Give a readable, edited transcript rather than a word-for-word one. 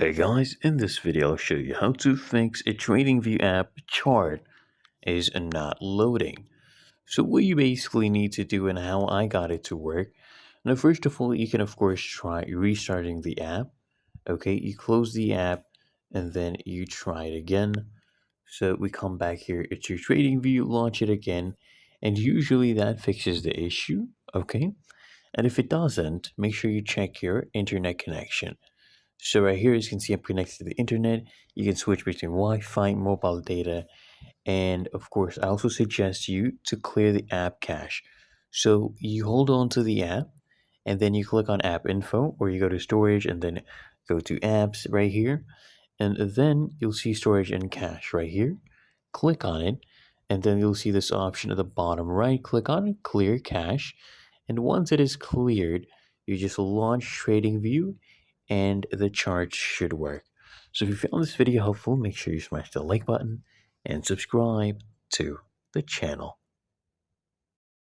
Hey guys, in this video I'll show you how to fix a TradingView app chart is not loading. So what you basically need to do and how I got it to work. Now first of all, you can of course try restarting the app. Okay, you close the app and then you try it again. So we come back here, it's your TradingView, launch it again, and usually that fixes the issue. Okay, and if it doesn't, make sure you check your internet connection. So right here, as you can see, I'm connected to the internet. You can switch between Wi-Fi, mobile data, and of course, I also suggest you to clear the app cache. So you hold on to the app, and then you click on App Info, or you go to Storage, and then go to Apps right here, and then you'll see Storage and Cache right here. Click on it, and then you'll see this option at the bottom right. Click on it, Clear Cache, and once it is cleared, you just launch TradingView and the chart should work. So if you found this video helpful, make sure you smash the like button and subscribe to the channel.